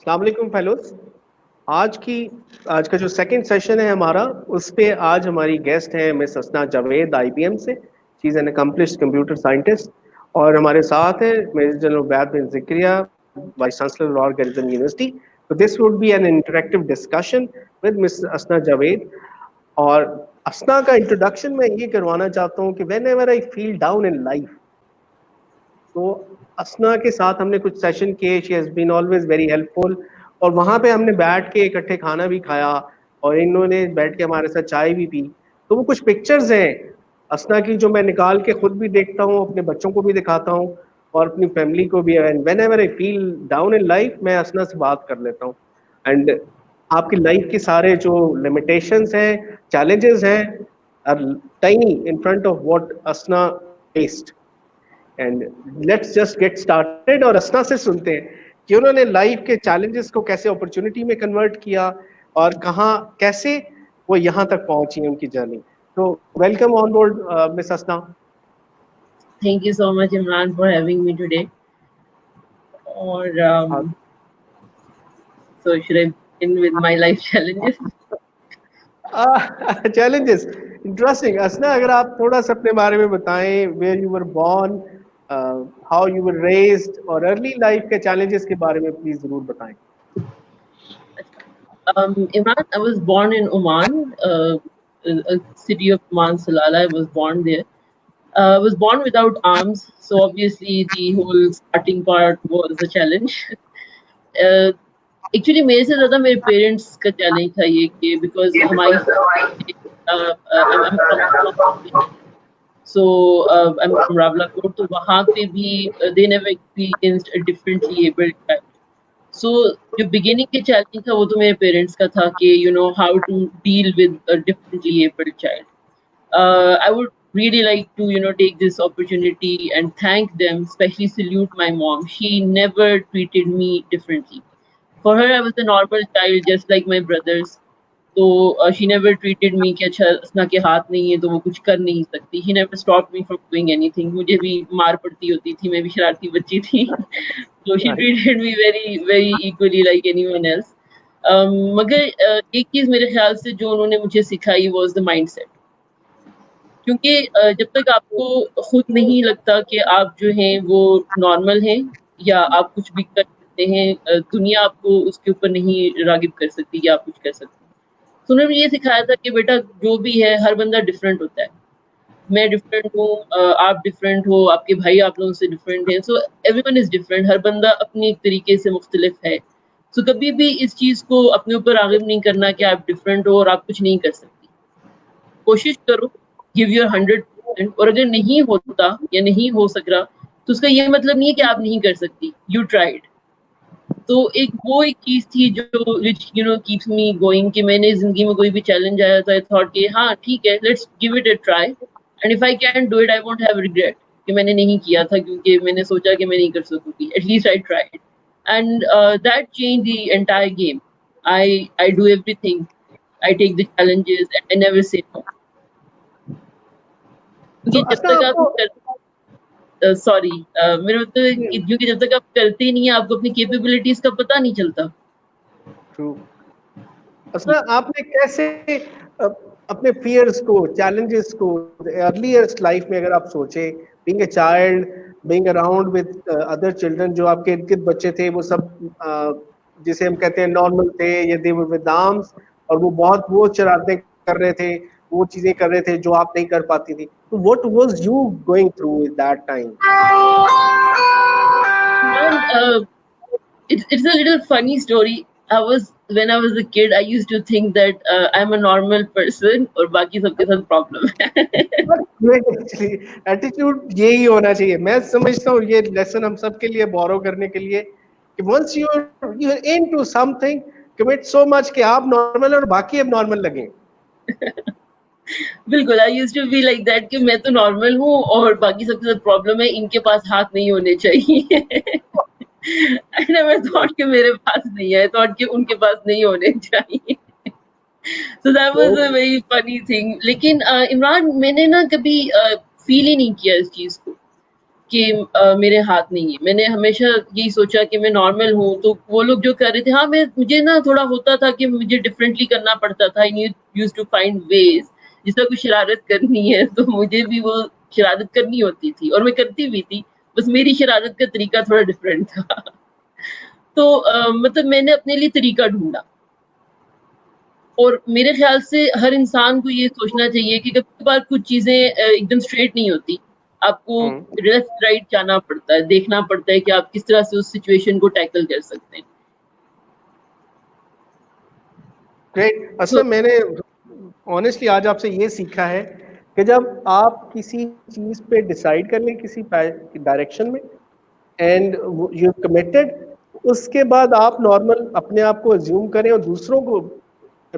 अस्सलाम वालेकुम फेलोज। आज का जो सेकंड सेशन है हमारा, उस पे आज हमारी गेस्ट है मिस असना जावेद आईबीएम से। She is an accomplished computer scientist. और हमारे साथ है मेजर जनरल उबैद बिन ज़िक्रिया, वाइस चांसलर लॉ गर्जन यूनिवर्सिटी। तो this would be N interactive discussion with miss असना जावेद। और असना का इंट्रोडक्शन मैं ये करवाना चाहता हूँ कि whenever I feel down in life, तो असना के साथ हमने कुछ सेशन किए। She has been always very helpful. और वहां पे हमने बैठ के इकट्ठे खाना भी खाया और इन्होंने बैठ के हमारे साथ चाय भी पी। तो वो कुछ पिक्चर्स हैं असना की जो मैं निकाल के खुद भी देखता हूँ, अपने बच्चों को भी दिखाता हूँ और अपनी फैमिली को भी। And when ever I feel down in life, मैं असना से बात कर लेता हूँ। एंड आपकी लाइफ के सारे जो लिमिटेशंस हैं, चैलेंजेस हैं, are tiny in front of what Asna faced. And let's just get started और असना से सुनते हैं कि उन्होंने लाइफ के चैलेंजेस को कैसे अपॉर्चुनिटी में कन्वर्ट किया और कहाँ कैसे वो यहाँ तक पहुंची उनकी जर्नी। तो वेलकम ऑन बोर्ड मिस असना। Thank you so much, Imran, for having me today. Or so should I begin with my life challenges? Challenges interesting. Asna, अगर आप थोड़ा सा अपने बारे में बताएं, where you were born, how you were raised, और अर्ली लाइफ के चैलेंजेस के बारे में प्लीज जरूर बताएं। Imran, I was born in Oman, a city of Oman, Salala. I was born there. I was born without arms, so obviously the whole starting part was a challenge. Actually, मेरे से ज़्यादा मेरे parents का challenge था ये कि because हमारी I'm from so I'm from Rawalakot, तो वहाँ पे भी they never experienced a differently abled child. So जो beginning के challenge था वो तो मेरे parents का था कि you know how to deal with a differently abled child. I would really like to take this opportunity and thank them, especially salute my mom. She never treated me differently. For her, I was a normal child, just like my brothers. तो she never treated me कि अच्छा असना के हाथ नहीं है तो वो कुछ कर नहीं सकती. He never stopped me from doing anything. मुझे भी मार पड़ती होती थी, मैं भी शरारती बच्ची थी. So she treated me very very equally like anyone else. मगर एक चीज मेरे ख्याल से जो उन्होंने मुझे सिखाई was the mindset. क्योंकि जब तक आपको खुद नहीं लगता कि आप जो हैं वो नॉर्मल हैं या आप कुछ भी कर सकते हैं, दुनिया आपको उसके ऊपर नहीं राग़िब कर सकती कि आप कुछ कर सकते हैं। तो उन्होंने ये सिखाया था कि बेटा जो भी है हर बंदा डिफरेंट होता है। मैं डिफरेंट हूँ, आप डिफरेंट हो, आपके भाई आप लोगों से डिफरेंट हैं। सो एवरीवन इज़ डिफरेंट, हर बंदा अपनी एक तरीके से मुख्तलिफ है। सो कभी भी इस चीज़ को अपने ऊपर राग़िब नहीं करना कि आप डिफरेंट हो और आप कुछ नहीं कर सकती। कोशिश करो, गिव योर 100%, और अगर नहीं होता या नहीं हो सक रहा तो उसका ये मतलब नहीं है कि आप नहीं कर सकती, यू ट्राइड। तो एक चीज थी जो विच कीप्स मी गोइंग कि मैंने जिंदगी में कोई भी चैलेंज आया तो आई थॉट कि हाँ ठीक है, let's give it a try, and if I can do it I won't have regret कि मैंने नहीं किया था क्योंकि मैंने सोचा कि मैं नहीं कर सकूंगी, at least I tried, and that change the entire game. I do everything, I take the challenges and I never say no. तो क्योंकि जब असना तक आपको आप सॉरी मेरा मतलब है कि क्योंकि जब तक आप करते नहीं है आपको अपनी कैपेबिलिटीज का पता नहीं चलता. ट्रू। असना, आपने कैसे अ, अपने फियर्स को, चैलेंजेस को अर्लीस्ट लाइफ में अगर आप सोचे, being a child, being around with other children, जो आपके इर्द गिर्द बच्चे थे वो सब जिसे हम कहते हैं नॉर्मल थे, या दे वर विद आर्म्स, और वो बहुत वो शरारतें कर रहे थे, वो चीजें कर रहे थे जो आप नहीं कर पाती थी। तो what was you going through at that time? Man, it's a little funny story. When I was a kid, I used to think that I'm a normal person और बाकी सबके साथ प्रॉब्लम है. एक्चुअली एटीट्यूड यही होना चाहिए। मैं समझता हूँ ये लेसन हम सबके लिए बोरो करने के लिए कि once you into something, commit so much कि आप नॉर्मल और बाकी अब नॉर्मल लगे। बिल्कुल, I used to be like that कि मैं तो नॉर्मल हूँ और बाकी सबके साथ प्रॉब्लम है, इनके पास हाथ नहीं होने चाहिए. I never thought कि मेरे पास नहीं है, I thought कि उनके पास नहीं होने चाहिए. So that was a very funny thing. लेकिन इमरान, मैंने ना कभी फील ही नहीं किया इस चीज को कि मेरे हाथ नहीं है। मैंने हमेशा यही सोचा कि मैं नॉर्मल हूँ, तो वो लोग जो कर रहे थे, हाँ, मुझे ना थोड़ा होता था कि मुझे डिफरेंटली करना पड़ता था। I used to find ways, जिस तरह कोई शरारत करनी है तो मुझे भी वो शरारत करनी होती थी और मैं करती भी थी, बस मेरी शरारत का तरीका थोड़ा डिफरेंट था। तो मतलब मैंने अपने लिए तरीका ढूँढा और मेरे ख़्याल से हर इंसान को ये सोचना चाहिए कि कभी-कभार कुछ चीज़ें एकदम स्ट्रेट नहीं होती। आपको हम्म। लेफ्ट राइट जाना पड़ता है, देखना पड़ता है कि आप किस तरह से उस सिचुएशन को टैकल कर सकते हैं। ग्रेट। तो असलम मैंने ऑनेस्टली आज आपसे ये सीखा है कि जब आप किसी चीज पे डिसाइड कर लें किसी डायरेक्शन में एंड यू कमिटेड, उसके बाद आप नॉर्मल अपने आप को अज्यूम करें और दूसरों को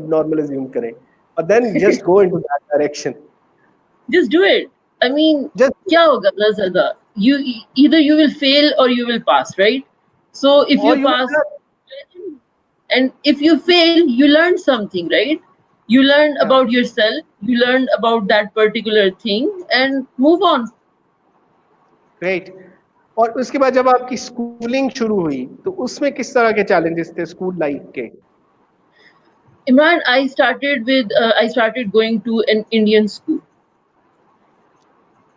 नॉर्मल अज्यूम करें और then just go into that direction. Just do it. I mean just क्या होगा ज़्यादा से ज़्यादा? You either you will fail or you will pass, right? So if you or you pass and if you fail, you learn something, right? You learn about yourself, you learn about that particular thing and move on. Great. और उसके बाद जब आपकी schooling शुरू हुई तो उसमें किस तरह के चैलेंजेस थे स्कूल लाइफ के? Imran, I started going to an Indian school.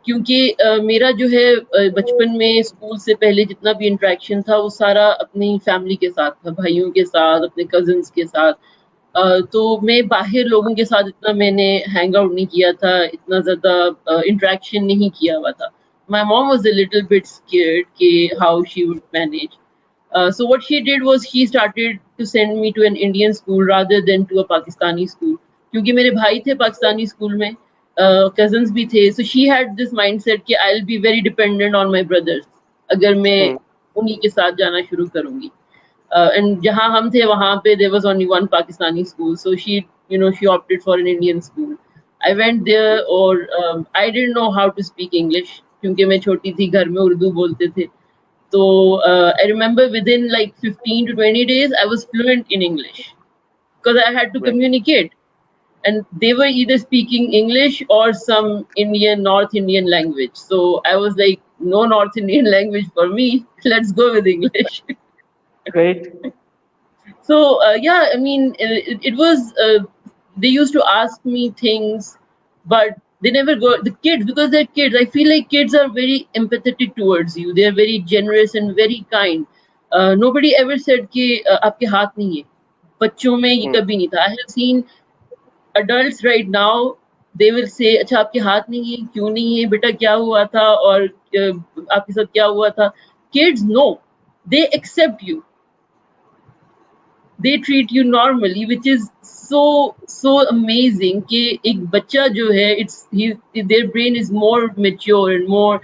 क्योंकि मेरा जो है बचपन में स्कूल से पहले जितना भी इंटरेक्शन था वो सारा अपनी फैमिली के साथ था, भाइयों के साथ, अपने कज़िन्स के साथ। तो मैं बाहर लोगों के साथ इतना मैंने हैंग आउट नहीं किया था, इतना ज़्यादा इंटरेक्शन नहीं किया हुआ था। My mom was a little bit scared कि how she would manage. So what she did was she started to send me to an Indian school rather than to a Pakistani school. क्योंकि मेरे भाई थे Pakistani school में, cousins भी थे, so she had this mindset कि I'll be very dependent on my brothers अगर मैं हम्म। उन्हीं के साथ जाना शुरू करूँगी। And जहाँ हम थे वहाँ पे there was only one Pakistani school, so she opted for an Indian school. I went there और I didn't know how to speak English क्योंकि मैं छोटी थी, घर में उर्दू बोलते थे। So I remember within like 15 to 20 days, I was fluent in English because I had to Great. communicate. And they were either speaking English or some North Indian language. So I was like, no North Indian language for me. Let's go with English. Great. So yeah, I mean, it was. They used to ask me things, but they never go. The kids, because they're kids, I feel like kids are very empathetic towards you. They're very generous and very kind. Nobody ever said कि आपके हाथ नहीं है. बच्चों में ये Hmm. कभी नहीं था. I have seen adults right now. They will say, अच्छा आपके हाथ नहीं है, क्यों नहीं है, बेटा क्या हुआ था और आपके साथ क्या हुआ था. Kids, no, they accept you. They treat you normally, which is so amazing कि एक बच्चा जो है their brain is more mature and more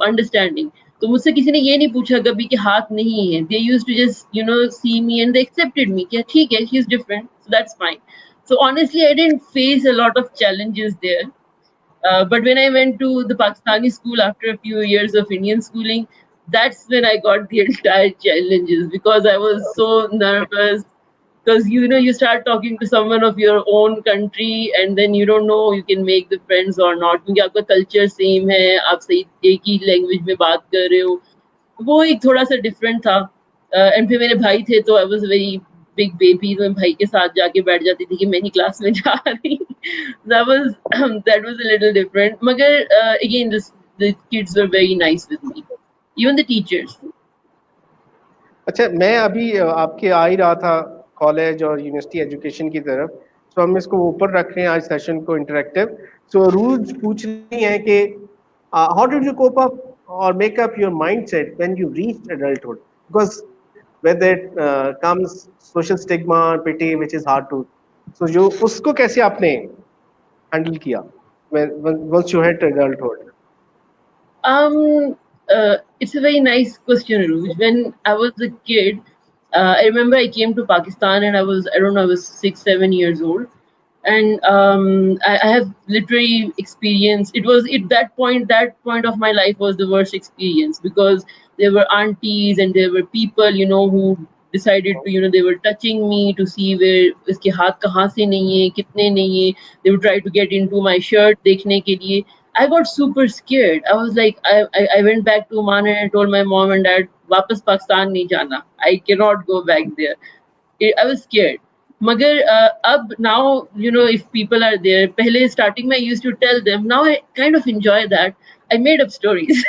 understanding. तो मुझसे किसी ने ये नहीं पूछा कभी कि हाथ नहीं है. They used to just see me and they accepted me कि ठीक है, she's different, so that's fine. So honestly, I didn't face a lot of challenges there. But when I went to the Pakistani school after a few years of Indian schooling, that's when I got the entire challenges because I was so nervous. Because you start talking to someone of your own country and then you don't know you can make the friends or not क्योंकि आपका culture same है, आप सही एक ही language में बात कर रहे हो, वो एक थोड़ा सा different था. And फिर मेरे भाई थे तो I was a very big baby, तो मैं भाई के साथ जाके बैठ जाती थी कि मैं नहीं क्लास में जा रही. That was a little different. मगर again the kids were very nice with me, even the teachers. अच्छा, मैं अभी आपके आ ही रहा था कॉलेज और यूनिवर्सिटी एजुकेशन की तरफ, तो हम इसको ऊपर रख रहे हैं आज सेशन को इंटरेक्टिव. सो रूज पूछ रही हैं कि how did you cope up और make up your mindset when you reached adulthood, because with it comes social stigma, pity which is hard to, so जो उसको कैसे आपने हैंडल किया once you hit adulthood? It's a very nice question, Ruj. When I was a kid, I remember I came to Pakistan and I don't know, I was 6, 7 years old. And I have literally experienced, that point of my life was the worst experience because there were aunties and there were people, who decided to, they were touching me to see where इसके हाथ कहाँ से नहीं है, कितने नहीं है. They would try to get into my shirt देखने के लिए. I got super scared. I was like, I went back to Oman and I told my mom and dad, वापस पाकिस्तान नहीं जाना. I cannot go back there. I was scared. मगर अब now, you know, if people are there, पहले starting में I used to tell them. Now I kind of enjoy that. I made up stories.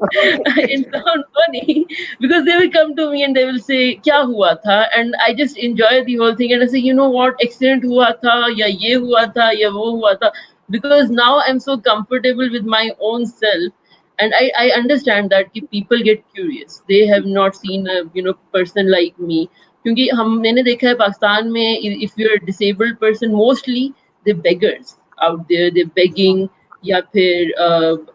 It sounds funny because they will come to me and they will say क्या हुआ था, and I just enjoy the whole thing and I say, you know what, accident हुआ था या ये हुआ था या वो हुआ था, because now I'm so comfortable with my own self, and I understand that कि people get curious, they have not seen a, you know, person like me. क्योंकि मैंने देखा है पाकिस्तान में, if you're a disabled person, mostly they're beggars out there, they're begging, या फिर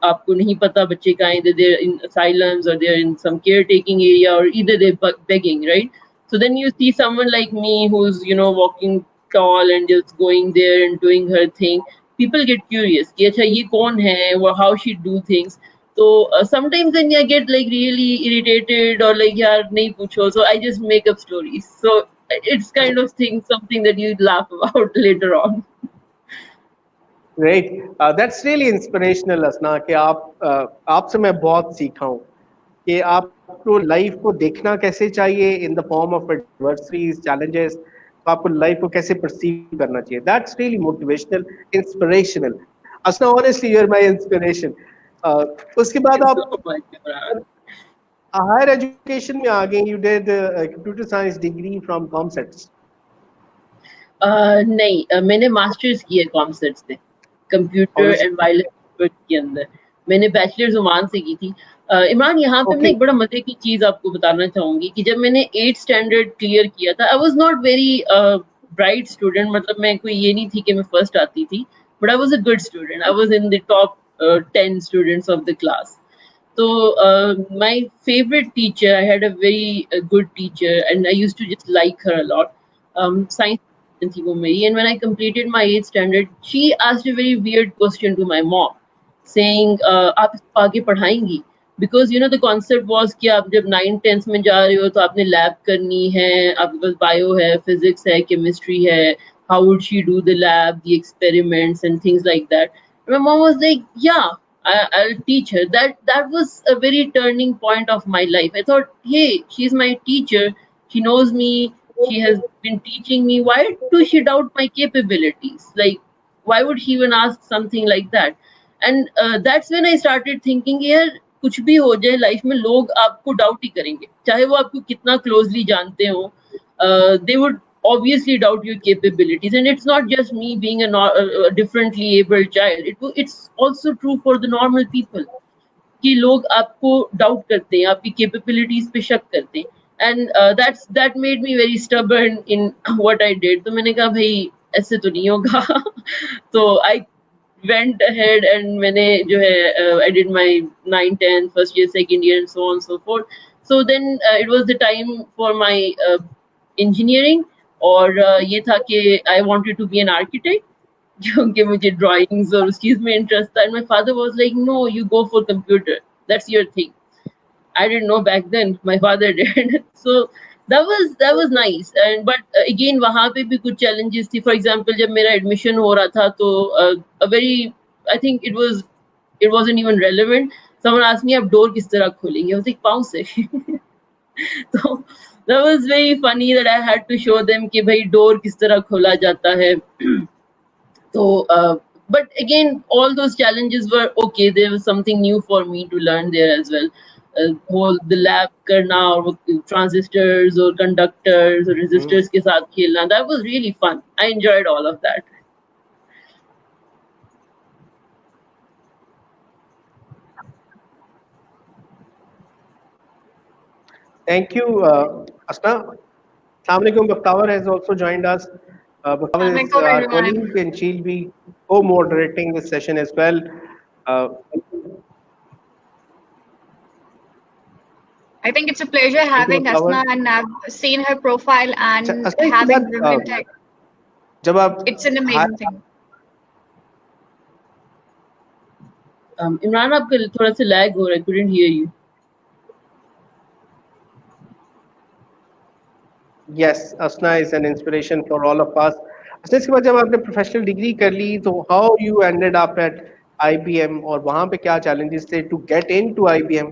आपको नहीं पता बच्चे कहाँ, either they're in asylums or they're in some caretaking area or either they're begging, right? So then you see someone like me who's, you know, walking tall and just going there and doing her thing. People get curious कि अच्छा ये कौन है, or how she do things. So sometimes then I get like really irritated or like यार नहीं पूछो, so I just make up stories. So it's kind of something that you laugh about later on. Great. That's really inspirational, असना, कि आपसे मैं बहुत सीखा हूँ कि आपको लाइफ को देखना कैसे चाहिए in the form of adversaries, challenges, तो आपको लाइफ को कैसे परसीव करना चाहिए. That's really motivational, inspirational. Asna, honestly you are my inspiration. उसके बाद आप हायर एजुकेशन में आ गए. You did computer science degree from COMSATS. नहीं, मैंने मास्टर्स किया कॉमसेट से, कंप्यूटर एंड वायरलेस नेटवर्क के अंदर. मैंने बैचलर्स ओमान से की थी. इमरान, यहाँ पे मैं एक बड़ा मजे की चीज आपको बताना चाहूंगी कि जब मैंने 8th स्टैंडर्ड क्लियर किया था, I was not very bright student. मतलब मैं कोई ये नहीं थी कि मैं फर्स्ट आती थी, but I was a good student. I was in the top 10 students of the class. So my favorite teacher, I had a very good teacher, and I used to just like her a lot. Science थी वो मेरी, and when I completed my 8th standard, she asked a very weird question to my mom, saying, आप इसको आगे पढ़ाएंगी? Because you know the concept was कि आप जब 9th 10th में जा रहे हो तो आपने लैब करनी है, आपके पास बायो है, फिजिक्स है, केमिस्ट्री है. How would she do the lab, the experiments and things like that? And my mom was like, yeah, I'll teach her. That was a very turning point of my life. I thought, hey, she's my teacher. She knows me. She has been teaching me. Why does she doubt my capabilities? Like, why would she even ask something like that? And that's when I started thinking, यार कुछ भी हो जाए life में, लोग आपको doubt ही करेंगे, चाहे वो आपको कितना क्लोजली जानते हो. They would obviously doubt your capabilities, and it's not just me being a differently able child. It's also true for the normal people कि लोग आपको डाउट करते हैं, आपकी कैपेबिलिटीज पे शक करते हैं. And that made me very stubborn in what I did. तो मैंने कहा भाई ऐसे तो नहीं होगा. तो I went ahead and मैंने जो है I did my 9 10 first year, second year and so on and so forth. So then it was the time for my engineering, और ये था कि I wanted to be an architect क्योंकि मुझे drawings और उस चीज में इंटरेस्ट था. And my father was like, no, you go for computer, that's your thing. I didn't know back then. My father did. So that was nice. And but again वहाँ पे भी कुछ challenges थी. For example, जब मेरा admission हो रहा था तो a very, I think it wasn't even relevant. Someone asked me, आप door किस तरह खोलेंगे? I was like, पाँव से. So that was very funny that I had to show them कि भाई door किस तरह खोला जाता है. So, but again, all those challenges were okay. There was something new for me to learn there as well. Whole the lab करना और transistors or conductors or resistors के साथ खेलना, that was really fun. I enjoyed all of that. Thank you, Asna. Assalamu alaikum. Bakhtawer has also joined us. Bakhtawer is our colleague and she'll be co-moderating this session as well. I think it's a pleasure having Asna, and I've seen her profile and having reviewed it. It's an amazing thing. Imran, आपका थोड़ा सा lag हो रहा है. Couldn't hear you. Yes, Asna is an inspiration for all of us. Asna, इसके बाद जब आपने प्रोफेशनल डिग्री कर ली, तो how you ended up at IBM और वहाँ पे क्या challenges थे to get into IBM?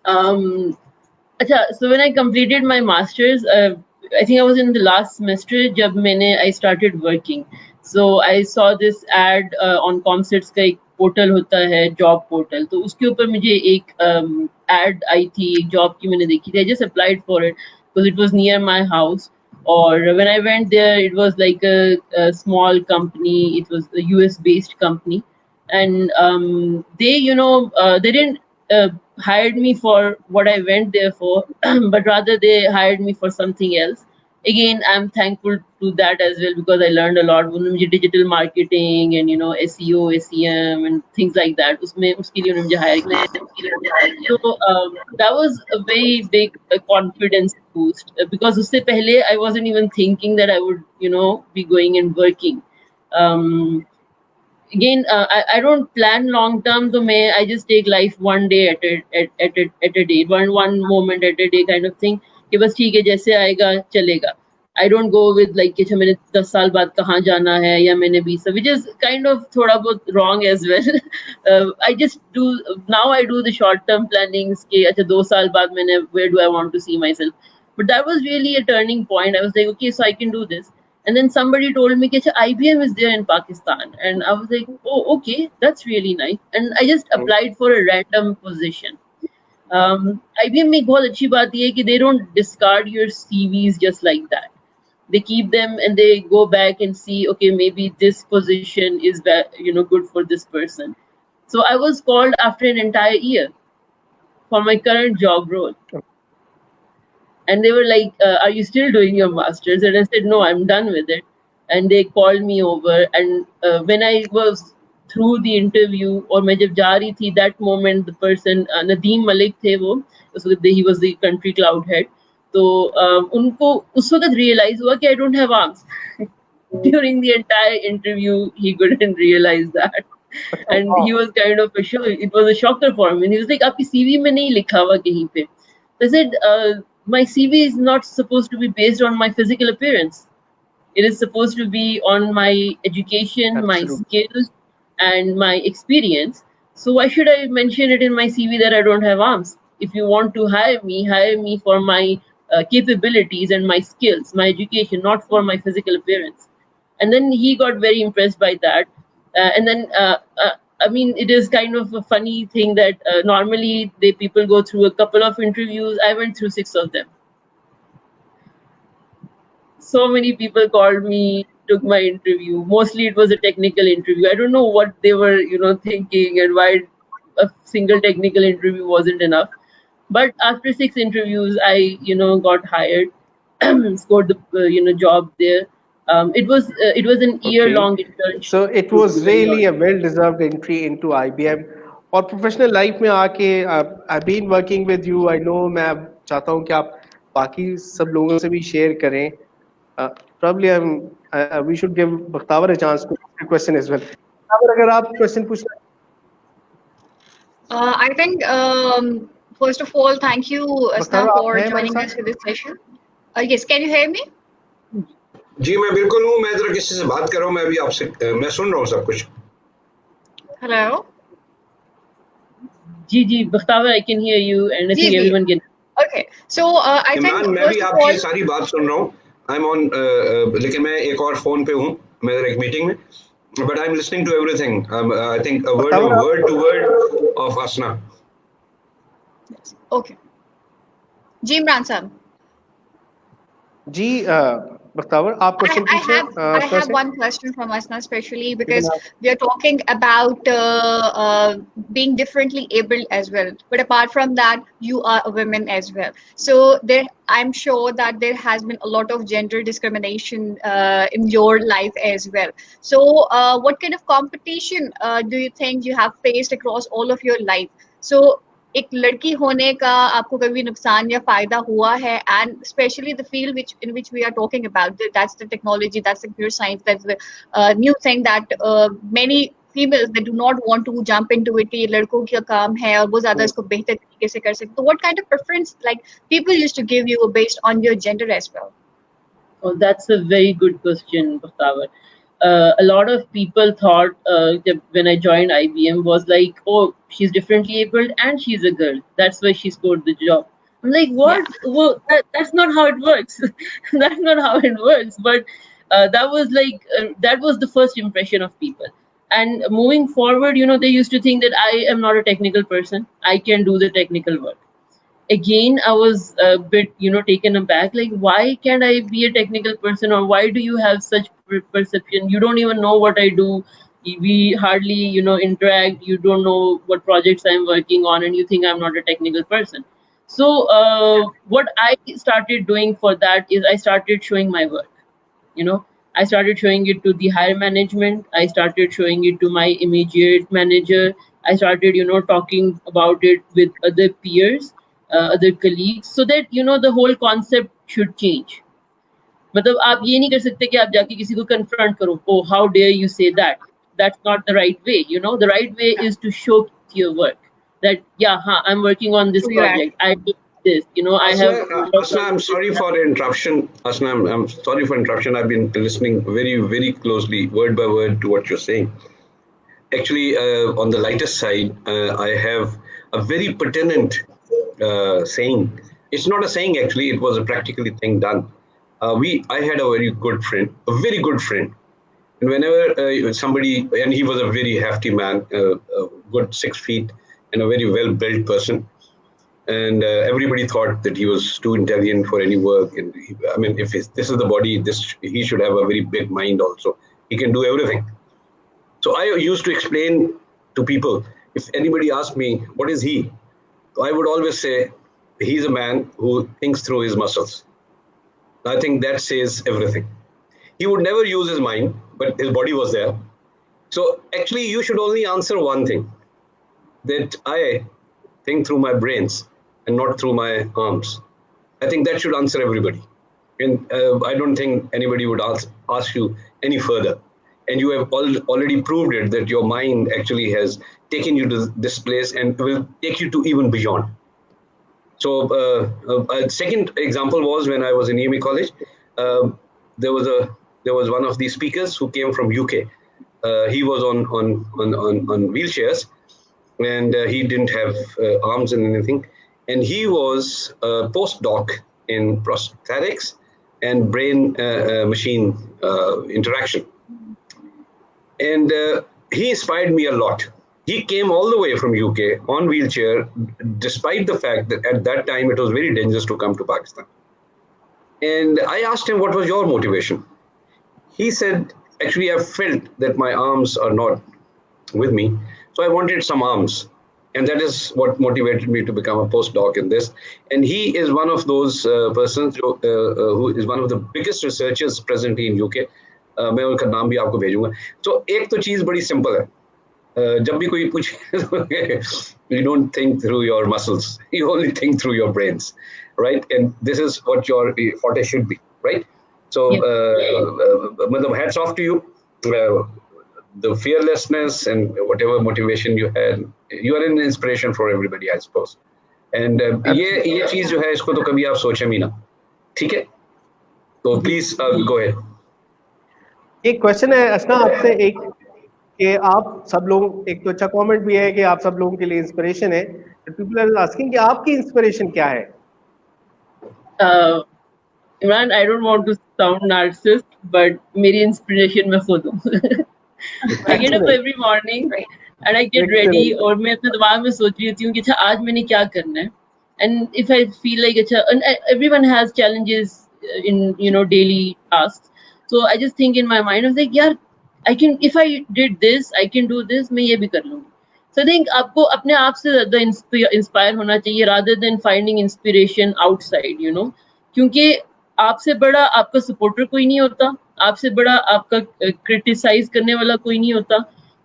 So when I completed my masters, I think I was in the last semester जब I started working. So I saw this ad on Comsets का एक portal होता है job portal, तो उसके ऊपर मुझे एक ad आई थी, एक job की मैंने देखी थी. I just applied for it because it was near my house. Or when I went there, it was like a small company. It was a US based company, and they, they didn't hired me for what I went there for, but rather they hired me for something else. Again, I'm thankful to that as well because I learned a lot. उन्होंने मुझे digital marketing and SEO, SEM and things like that. उसके लिए उन्होंने मुझे hire किया. So that was a very big confidence boost because उससे पहले I wasn't even thinking that I would be going and working. Again, I don't plan long term. So I just take life one day at a day, one moment at a day kind of thing. कि बस ठीक है जैसे आएगा चलेगा. I don't go with like कि अच्छा मैंने 10 साल बाद कहाँ जाना है या मैंने 20 which is kind of थोड़ा बहुत wrong as well. I just do now. I do the short term plannings कि अच्छा 2 साल बाद मैंने where do I want to see myself. But that was really a turning point. I was like, okay, so I can do this. And then somebody told me that IBM is there in Pakistan. And I was like, oh, okay, that's really nice. And I just applied for a random position. IBM में एक बहुत अच्छी बात ये है कि they don't discard your CVs just like that. They keep them and they go back and see, okay, maybe this position is good for this person. So I was called after an entire year for my current job role. And they were like, are you still doing your master's? And I said, no, I'm done with it. And they called me over. And when I was through the interview, or मैं जब जा रही थी, that moment, the person, Nadeem Malik थे वो, so he was the country cloud head. तो उनको उस वक्त realize हुआ कि I don't have arms. During the entire interview, he couldn't realize that. And he was kind of it was a shocker for him. And he was like, आपकी CV में नहीं लिखा हुआ कहीं पे. I said, my CV is not supposed to be based on my physical appearance. It is supposed to be on my education, my skills, and my experience. So why should I mention it in my CV that I don't have arms? If you want to hire me for my capabilities and my skills, my education, not for my physical appearance. And then he got very impressed by that. And then I mean, it is kind of a funny thing that normally people go through a couple of interviews. I went through 6 of them. So many people called me, took my interview. Mostly it was a technical interview. I don't know what they were, thinking and why a single technical interview wasn't enough. But after 6 interviews, I, got hired, scored the, job there. It was an year-long internship. So it was really a well-deserved entry into IBM. और professional life में आके I've been working with you. I know मैं चाहता हूँ कि आप बाकी सब लोगों से भी शेयर करें. Probably we should give Bakhtavar a chance to ask a question as well. Bakhtavar, अगर आप क्वेश्चन पूछना. I think first of all, thank you, Asna, for joining us for this session. Yes, can you hear me? जी मैं बिल्कुल हूँ. मैं जरा किसी से बात कर रहा हूँ. मैं अभी आपसे मैं सुन रहा हूँ सब कुछ. Hello. Ji Bakhtavar, I can hear you and I think everyone can. Okay, so I think मैं भी आपकी सारी बात सुन रहा हूँ. I'm on लेकिन मैं एक और फोन पे हूँ. मैं एक मीटिंग में. But I'm listening to everything. I think a word to word of Asna. Okay. जी इमरान साहब. जी Bakhtavar, आप क्वेश्चन पूछिए. I have one question from Asna, especially because we are talking about being differently abled as well. But apart from that, you are a woman as well. So I'm sure that there has been a lot of gender discrimination in your life as well. So what kind of competition do you think you have faced across all of your life? So एक लड़की होने का आपको कभी नुकसान या फायदा हुआ है, and especially the field in which we are talking about, that's the technology, that's the computer science, that's the new thing that many females, they do not want to jump into it. ये लड़कों का काम है और वो ज़्यादा इसको बेहतर तरीके से कर सकते. So what kind of preference like people used to give you based on your gender as well? Oh, that's a very good question, Bakhtavar. a lot of people thought that when I joined IBM was like, oh, she's differently abled and she's a girl. That's why she scored the job. I'm like, what? Yeah. Well, that's not how it works. That's not how it works. But that was like, that was the first impression of people. And moving forward, they used to think that I am not a technical person. I can do the technical work. Again, I was a bit, taken aback. Like, why can't I be a technical person, or why do you have such perception? You don't even know what I do. We hardly, interact. You don't know what projects I'm working on, and you think I'm not a technical person. So, what I started doing for that is I started showing my work. I started showing it to the higher management. I started showing it to my immediate manager. I started, talking about it with other peers, other colleagues, so that, the whole concept should change. मतलब आप ये नहीं कर सकते कि आप जाके किसी को confront करो, oh, how dare you say that? That's not the right way. The right way is to show your work. That, yeah, I'm working on this project. I do this. I have. Asna, I'm sorry for interruption. Asna, I'm sorry for interruption. I've been listening very, very closely, word by word, to what you're saying. Actually, on the lighter side, I have a very pertinent saying. It's not a saying, actually. It was a practically thing done. I had a very good friend, and whenever somebody, and he was a very hefty man, a good 6 feet, and a very well-built person, and everybody thought that he was too intelligent for any work. And if this is the body, he should have a very big mind also. He can do everything. So I used to explain to people, if anybody asked me, what is he? I would always say, he's a man who thinks through his muscles. I think that says everything. He would never use his mind, but his body was there. So actually, you should only answer one thing, that I think through my brains and not through my arms. I think that should answer everybody. And I don't think anybody would ask you any further. And you have already proved it, that your mind actually has taken you to this place and will take you to even beyond. So a second example was when I was in EME college. There was one of the speakers who came from UK. He was on wheelchairs, and he didn't have arms and anything. And he was a postdoc in prosthetics and brain machine interaction. And he inspired me a lot. He came all the way from UK on wheelchair, despite the fact that at that time it was very dangerous to come to Pakistan. And I asked him, what was your motivation? He said, actually, I felt that my arms are not with me, so I wanted some arms. And that is what motivated me to become a postdoc in this. And he is one of those persons who is one of the biggest researchers presently in UK. मैं उनका नाम भी आपको भेजूंगा. So एक तो चीज बड़ी simple है. जब भी कोई पूछे, you don't think through your muscles, you only think through your brains, right? And this is what your forte should be, right? So hats off to you. The fearlessness and whatever motivation you had, you are an inspiration for everybody, I suppose. And ये चीज जो है, इसको तो कभी आप सोचे भी ना, ठीक है? तो please go ahead. एक क्वेश्चन है असना आपसे, एक कि आप सब लोग, एक तो अच्छा कमेंट भी है कि आप सब लोगों के लिए इंस्पिरेशन है. पीपल आर आस्किंग कि आपकी इंस्पिरेशन क्या है? Imran, I don't want to sound narcissist, but मेरी इंस्पिरेशन मैं खुद हूँ. I get up every morning and I get ready, और मैं अपने दिमाग में सोच रही हूँ कि अच्छा आज मैंने क्या करना है. And if I feel like अच्छा, and everyone has challenges in daily tasks. So I just think in my mind, I was like, यार, I can, if I did this, I can do this, मैं ये भी कर लूँगी. So I think आपको अपने आप से ज़्यादा इंस्पायर होना चाहिए rather than finding inspiration outside, क्योंकि आपसे बड़ा आपका सपोर्टर कोई नहीं होता, आपसे बड़ा आपका क्रिटिसाइज करने वाला कोई नहीं होता,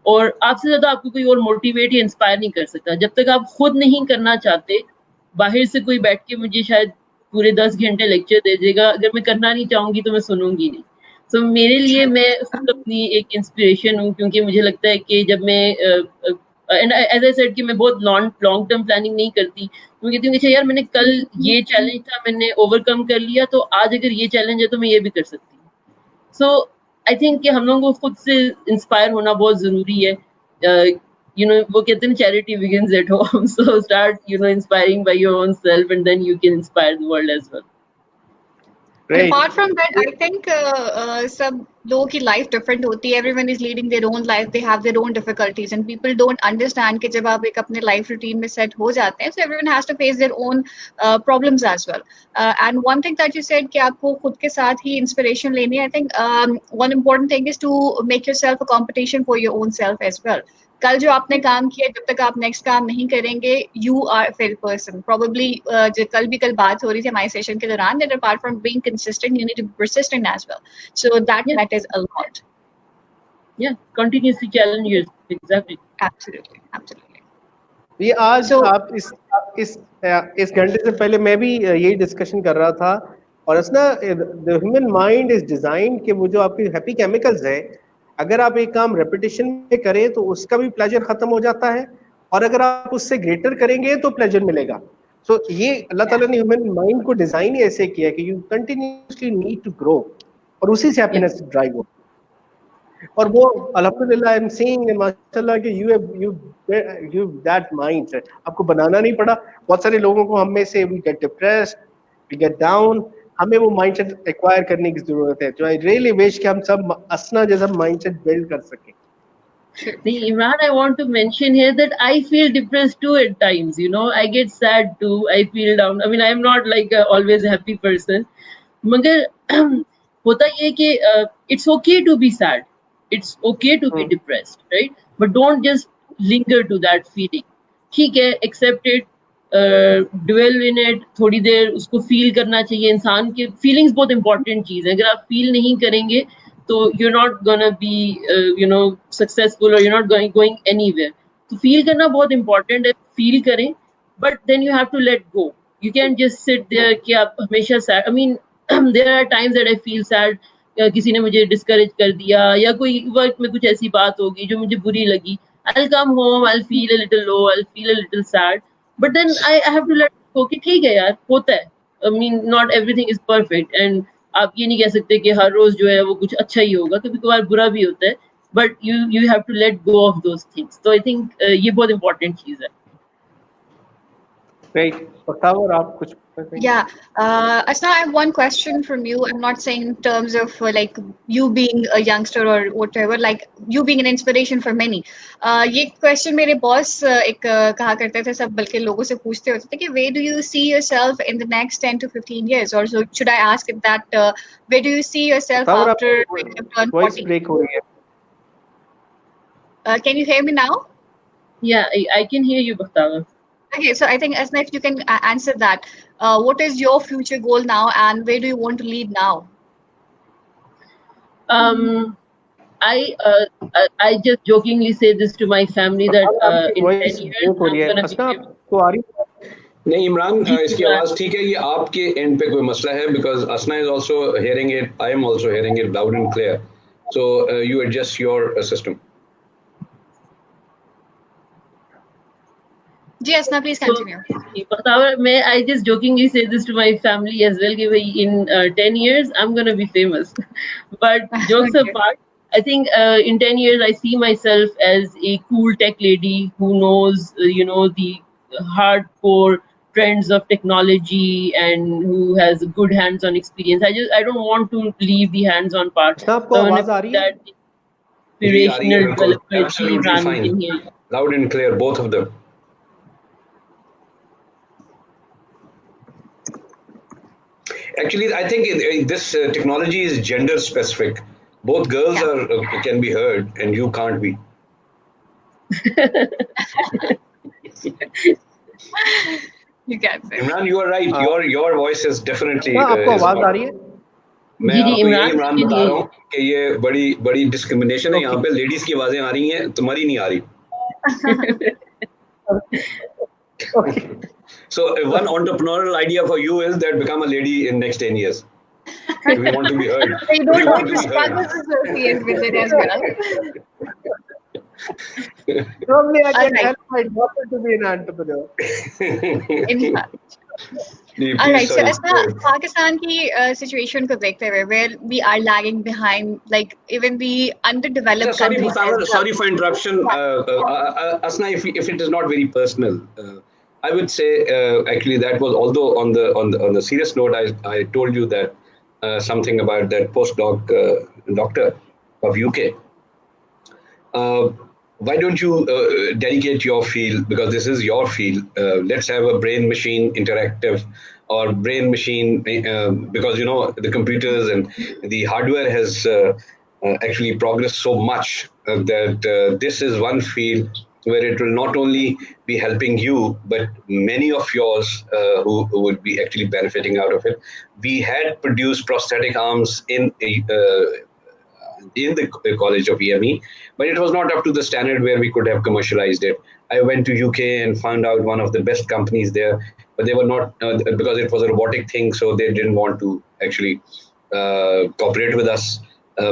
और आपसे ज़्यादा आपको कोई और मोटिवेट या इंस्पायर नहीं कर सकता. जब तक आप खुद नहीं करना चाहते, बाहर से कोई बैठ के मुझे शायद पूरे 10 घंटे लेक्चर दे देगा, अगर मैं करना नहीं चाहूँगी तो मैं सुनूंगी नहीं. So, मेरे लिए मैं खुद अपनी एक इंस्पिरेशन हूँ, क्योंकि मुझे लगता है कि जब मैं एंड एज आई सेड कि मैं बहुत लॉन्ग टर्म प्लानिंग नहीं करती. मैं कहती हूँ कि यार मैंने कल ये चैलेंज था, मैंने ओवरकम कर लिया, तो आज अगर ये चैलेंज है तो मैं ये भी कर सकती हूँ. सो I think कि हम लोगों को खुद से इंस्पायर होना बहुत जरूरी है. You know, वो कहते हैं charity begins at home. So start, you know, inspiring by your own self, and then you can inspire the world as well. And apart from that, I think सब लोगों की life different होती है. Everyone is leading their own life. They have their own difficulties, and people don't understand कि जब आप एक अपने life routine में set हो जाते हैं, so everyone has to face their own problems as well. And one thing that you said कि आपको खुद के साथ ही inspiration लेनी है. I think one important thing is to make yourself a competition for your own self as well. कल जो आपने काम किया, जब तक आप नेक्स्ट काम नहीं करेंगे, you are a fail person. Probably कल बात हो रही थी हमारे सेशन के दौरान that apart from being consistent, you need to be persistent as well. So that matters a lot. Yeah, continuously challenge yourself. Exactly. Absolutely, absolutely. ये आज आप इस घंटे से पहले मैं भी यही डिस्कशन कर रहा था, और इसना the human mind is design कि वो जो आपकी हैप्पी केमिकल्स है, अगर आप एक काम रेपिटेशन में करें तो उसका भी प्लेजर खत्म हो जाता है, और अगर आप उससे ग्रेटर करेंगे तो प्लेजर मिलेगा. सो ये अल्लाह ताला ने ह्यूमन माइंड को डिजाइन ही ऐसे किया कि you continuously need to grow, और उसी से हैप्पीनेस ड्राइव हो. और वो अल्हम्दुलिल्लाह आई एम सीइंग माशाल्लाह कि यू दैट माइंड आपको बनाना नहीं पड़ा. बहुत सारे लोगों को हम में से we get depressed, we get down, हमें वो माइंडसेट एक्वायर करने की जरूरत है. तो आई रियली विश कि हम सब असना जैसा माइंडसेट बिल्ड कर सकें. Imran, I want to mention here that I feel depressed too at times. You know, I get sad too. I feel down. I mean, I am not like always a happy person. मगर होता ये कि it's okay to be sad. It's okay to be depressed, right? But don't just linger to that feeling. ठीक है, accept it. Dwell in it, थोड़ी देर उसको feel करना चाहिए. इंसान के फीलिंग्स बहुत इंपॉर्टेंट चीज है. अगर आप फील नहीं करेंगे तो you're not gonna be you know successful, or you're not going anywhere. तो फील करना बहुत इंपॉर्टेंट है. फील करें, but then you have to let go. You can't just sit there कि आप हमेशा sad. I mean there are times that I feel sad. किसी ने मुझे डिस्करेज कर दिया, या कोई वर्क में कुछ ऐसी बात होगी जो मुझे बुरी लगी. I'll come home, I'll feel a little low, I'll feel a little sad. But then I have to let go कि ठीक है यार, होता है. I mean, not everything is perfect, and आप ये नहीं कह सकते कि हर रोज जो है वो कुछ अच्छा ही होगा. कभी कभार बुरा भी होता है, but you have to let go of those things. So I think ये बहुत important चीज है. Great. और आप कुछ? Yeah, Asna, I have one question from you. I'm not saying in terms of like you being a youngster or whatever, like you being an inspiration for many. ये question मेरे boss एक कहा करते थे सब, बल्कि लोगों से पूछते होते थे कि where do you see yourself in the next 10 to 15 years? Or so should I ask it that where do you see yourself after you turn 40? Voice break हो रही है. Can you hear me now? Yeah, I can hear you, Bakhtawa. Okay, so I think Asna, if you can answer that, what is your future goal now, and where do you want to lead now? I just jokingly say this to my family that in 10 years I'm gonna be famous. नहीं इमरान, इसकी आवाज ठीक है. ये आपके and पे कोई मसला है, because Asna is also hearing it. I am also hearing it loud and clear. So you adjust your system. Ji Asna, please continue. I just jokingly say this to my family as well. In 10 years, I'm gonna be famous. But jokes apart, I think in 10 years, I see myself as a cool tech lady who knows, you know, the hardcore trends of technology and who has good hands-on experience. I don't want to leave the hands-on part. आपको आवाज आ रही है? Inspirational development. Absolutely fine. Loud and clear, both of them. Actually, I think this technology is gender specific. Both girls can be heard, and you can't be. You can say. Imran, you are right. Your voice is definitely. आपको आवाज आ रही है? मैं आपको ये इमरान बता रहा हूँ कि ये बड़ी डिस्क्रिमिनेशन है. यहाँ पे लेडीज की आवाजें आ रही हैं, तुम्हारी नहीं आ रही. Okay. So one entrepreneurial idea for you is that become a lady in next 10 years. If we want to be heard. So you don't want to struggle associated with it as well. Probably I can help my daughter to be an entrepreneur. In fact. All right, so sorry. as Pakistan की situation को देखते हुए, where we are lagging behind, like even the underdeveloped Sorry, countries as well. sorry for interruption. Asna, if it is not very personal, I would say actually that was, although on the serious note, I told you that something about that postdoc doctor of UK. Why don't you dedicate your field, because this is your field? Let's have a brain machine interactive or brain machine, because you know the computers and the hardware has actually progressed so much that this is one field where it will not only be helping you, but many of yours who would be actually benefiting out of it. We had produced prosthetic arms in the College of EME, but it was not up to the standard where we could have commercialized it. I went to UK and found out one of the best companies there, but they were not, because it was a robotic thing, so they didn't want to actually cooperate with us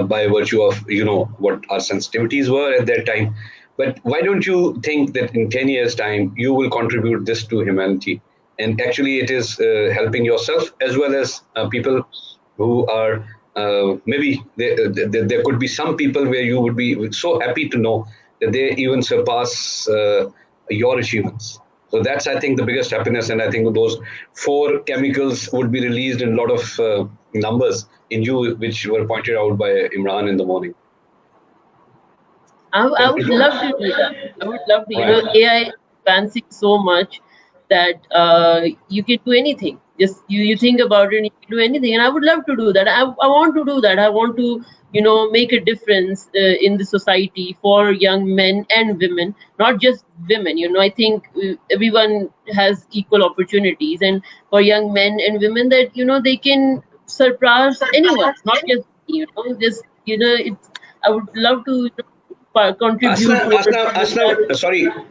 by virtue of, you know, what our sensitivities were at that time. But why don't you think that in 10 years' time, you will contribute this to humanity? And actually, it is helping yourself as well as people who are maybe there could be some people where you would be so happy to know that they even surpass your achievements. So that's, I think, the biggest happiness. And I think those 4 chemicals would be released in a lot of numbers in you, which were pointed out by Imran in the morning. I would love to do that. I would love to. You know, AI advancing so much that you can do anything. Just you think about it and you can do anything. And I would love to do that. I want to do that. I want to, you know, make a difference in the society for young men and women, not just women. You know, I think everyone has equal opportunities, and for young men and women that, you know, they can surpass anyone, not just me, you know, just, you know, it's, I would love to, you know, contribute. Asna,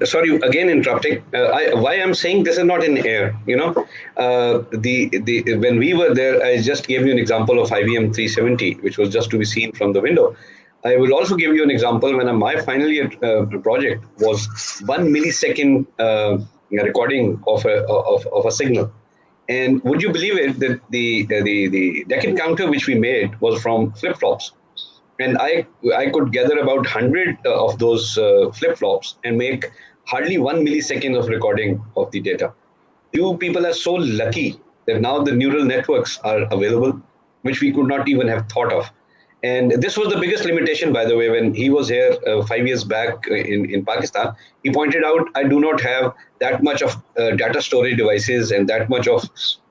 sorry, again interrupting. Why I'm saying this is not in air, you know, the when we were there, I just gave you an example of IBM 370, which was just to be seen from the window. I will also give you an example when my final year project was 1 millisecond recording of a signal. And would you believe it that the Deccan counter which we made was from flip flops? And I could gather about 100 of those flip-flops and make hardly 1 millisecond of recording of the data. You people are so lucky that now the neural networks are available, which we could not even have thought of. And this was the biggest limitation, by the way, when he was here 5 years back in Pakistan. He pointed out, I do not have that much of data storage devices and that much of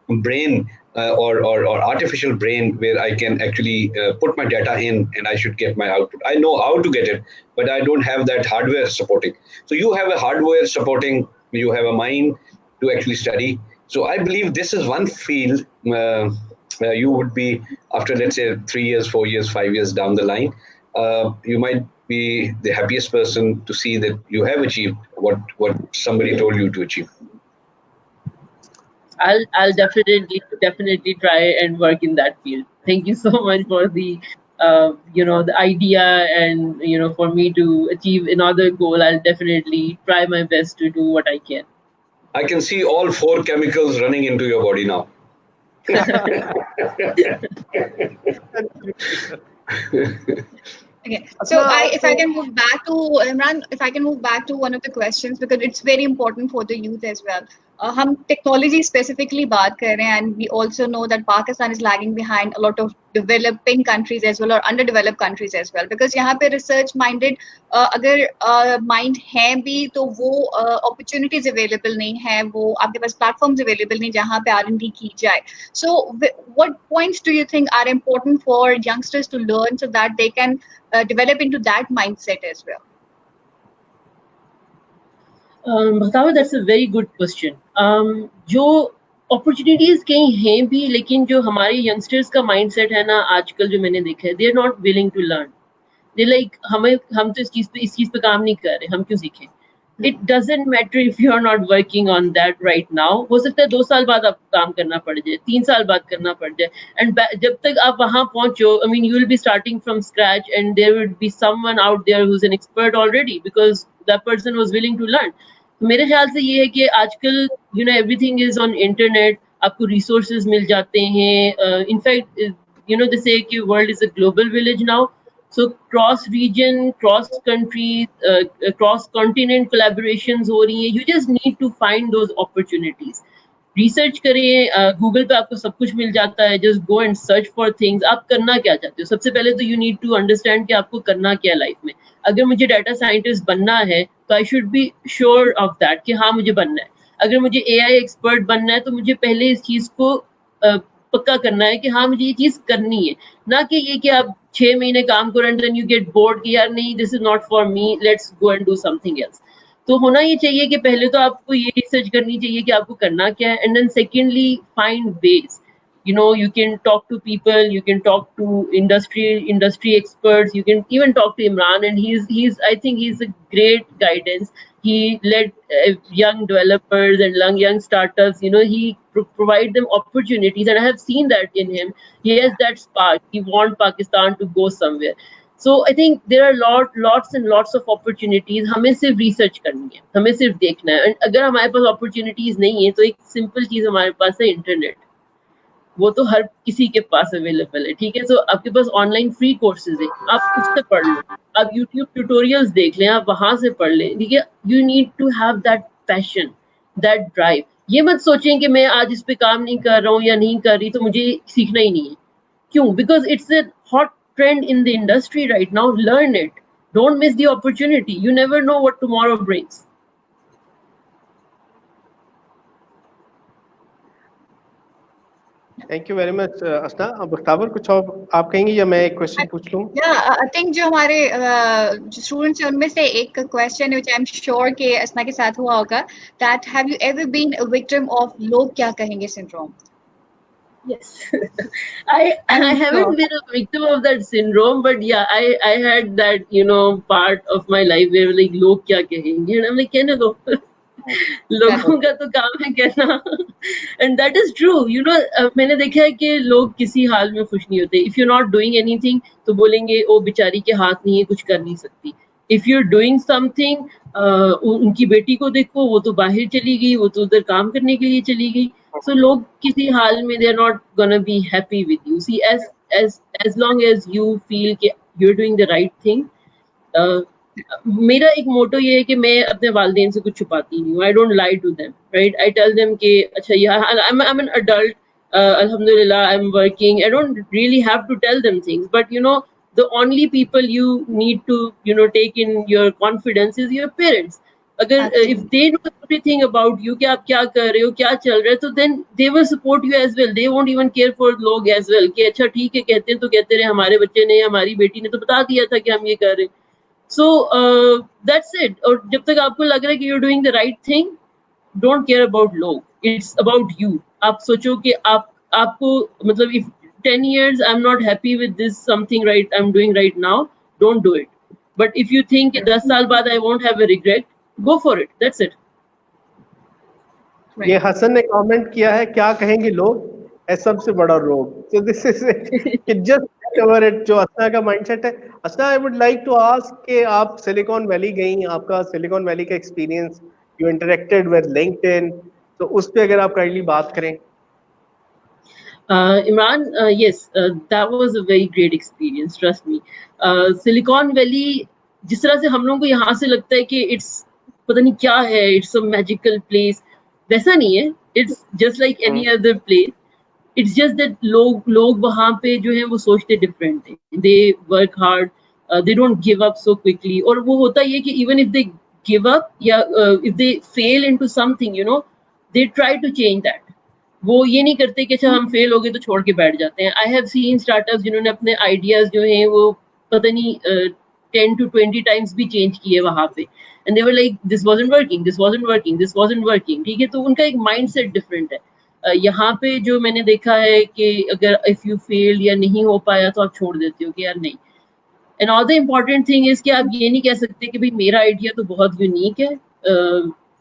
brain or artificial brain where I can actually put my data in and I should get my output. I know how to get it, but I don't have that hardware supporting. So you have a hardware supporting, you have a mind to actually study. So I believe this is one field you would be, after let's say 3 years, 4 years, 5 years down the line, you might be the happiest person to see that you have achieved what somebody told you to achieve. I'll definitely try and work in that field. Thank you so much for the you know, the idea, and you know, for me to achieve another goal. I'll definitely try my best to do what I can. I can see all 4 chemicals running into your body now. Okay, so if I can move back to Imran, if I can move back to one of the questions, because it's very important for the youth as well. हम technology specifically बात कर रहे हैं, and we also know that Pakistan is lagging behind a lot of developing countries as well, or underdeveloped countries as well, because यहाँ पे research minded अगर mind है भी तो वो opportunities available नहीं है, वो आपके पास platforms available नहीं जहाँ पे R&D की जाए. So what points do you think are important for youngsters to learn so that they can develop into that mindset as well? Bhatawa, that's a very good question. जो opportunities कहीं हैं भी, लेकिन जो हमारे youngsters का mindset है ना आजकल जो मैंने देखा है, they are not willing to learn. They like हम तो इस चीज पे काम नहीं कर रहे, हम क्यों सीखें? It doesn't matter if you are not working on that right now. हो सकता है 2 साल बाद आपको काम करना पड़ जाए, 3 साल बाद करना पड़ जाए, and जब तक आप वहाँ पहुँचो, I mean, you will be starting from scratch, and there would be someone out there who's an expert already because that person was willing to learn. तो मेरे ख्याल से ये है कि आजकल, you know, everything is on internet. आपको resources मिल जाते हैं. इनफैक्ट जैसे कि world is a global village now, so cross region, cross country, cross continent collaborations हो रही हैं. You just need to find those opportunities. Research करिए, गूगल पे आपको सब कुछ मिल जाता है. Just go and search for things. आप करना क्या चाहते हो? सबसे पहले तो यू नीड टू अंडरस्टैंड कि आपको करना क्या है लाइफ में. अगर मुझे डाटा साइंटिस्ट बनना है तो I should be sure of that कि हाँ मुझे बनना है. अगर मुझे एआई एक्सपर्ट बनना है तो मुझे पहले इस चीज को पक्का करना है कि हाँ मुझे ये चीज करनी है. ना कि ये कि आप 6 महीने काम करो and then you get bored कि यार नहीं, this is not for me, let's go and do something else. तो होना ये चाहिए कि पहले तो आपको ये रिसर्च करनी चाहिए कि आपको करना क्या है, and then secondly find ways. You can talk to people, you can talk to industry experts, you can even talk to Imran, and he's I think he's a great guidance. He led young developers and young startups. He provide them opportunities, and I have seen that in him. He has that spark. He want Pakistan to go somewhere. So I think there are lots and lots of opportunities. हमें सिर्फ research करनी है, हमें सिर्फ देखना है. And अगर हमारे पास opportunities नहीं है तो एक simple चीज हमारे पास है internet. वो तो हर किसी के पास अवेलेबल है, ठीक है. तो आपके पास ऑनलाइन फ्री कोर्सेज है, आप उससे पढ़ लो. आप यूट्यूब ट्यूटोरियल्स देख लें, आप वहां से पढ़ लें, ठीक है. You need to have that passion, that drive. ये मत सोचें कि मैं आज इस पे काम नहीं कर रहा हूँ या नहीं कर रही तो मुझे सीखना ही नहीं है. क्यों? Because it's a hot trend in the industry right now. Learn it. Don't miss the opportunity. You never know what tomorrow brings. Thank you very much असना. अब बख्तावर कुछ और आप कहेंगे या मैं एक क्वेश्चन पूछ लूं? आई थिंक जो हमारे स्टूडेंट्स हैं उनमें से एक question which I am sure कि असना के साथ हुआ होगा, that have you ever been a victim of लोग क्या कहेंगे syndrome? Yes, I haven't been a victim of that syndrome, but yeah, I had that part of my life where like लोग क्या कहेंगे, and I'm like कहने दो. लोगों का तो काम है कहना. And that is true. मैंने देखा है कि लोग किसी हाल में खुश नहीं होते. If you're not doing anything तो बोलेंगे ओ बेचारी के हाथ नहीं है, कुछ कर नहीं सकती. If you're doing something, उनकी बेटी को देखो, वो तो बाहर चली गई, वो तो उधर काम करने के लिए चली गई. So लोग किसी हाल में they're not gonna be happy with you. See, as long as you feel कि you're doing the right thing. मेरा एक मोटो ये है कि मैं अपने वालिदैन से कुछ छुपाती नहीं हूँ. I don't lie to them, right. I tell them कि अच्छा यार I am an adult, alhamdulillah I'm working. I don't really have to tell them things, but the only people you need to take in your confidence is your parents. अगर if they know everything about you कि आप क्या कर रहे हो, क्या चल रहा है, तो then they will support you as well. They won't even care for लोग as well कि अच्छा ठीक है कहते हैं तो कहते रहे, हमारे बच्चे ने हमारी बेटी ने तो बता दिया था कि हम ये कर रहे हैं. So that's it. और जब तक आपको लग रहा है कि you're doing the right thing, don't care about लोग. It's about you. आप सोचो कि आपको मतलब if 10 years I'm not happy with this something right I'm doing right now, don't do it. But if you think 10 साल बाद I won't have a regret, go for it. That's it. ये हसन ने comment किया है, क्या कहेंगे लोग है सबसे बड़ा रोग. So this is it. Just cover it. जो असना का माइंडसेट है. Asna, I would like to ask कि आप सिलिकॉन वैली गई, आपका सिलिकॉन वैली का experience, you interacted with LinkedIn, तो उस पे अगर आप काइंडली बात करें. Imran, yes, that was a very great experience, trust me. Silicon Valley, जिस तरह से हम लोगों को यहाँ से लगता है कि it's पता नहीं क्या है, it's a magical place, वैसा नहीं है. It's just like any other place. It's just that लोग वहाँ पे जो है वो सोचते different है. They work hard, they don't give up so quickly. और वो होता ये कि even if they give up या if they fail into something, they try to change that. वो ये नहीं करते कि अच्छा हम फेल हो गए तो छोड़ के बैठ जाते हैं. आई हैव सीन स्टार्टअप्स जिन्होंने अपने आइडियाज जो हैं वो पता नहीं 10 to 20 टाइम्स भी चेंज किए वहां पे, and they were like this wasn't working, this wasn't working, this wasn't working. ठीक है, तो उनका एक माइंडसेट डिफरेंट है. यहाँ पे जो मैंने देखा है कि अगर इफ यू फेल या नहीं हो पाया तो आप छोड़ देते हो कि यार नहीं. And all the important thing is कि आप ये नहीं कह सकते कि भाई मेरा आइडिया तो बहुत यूनिक है,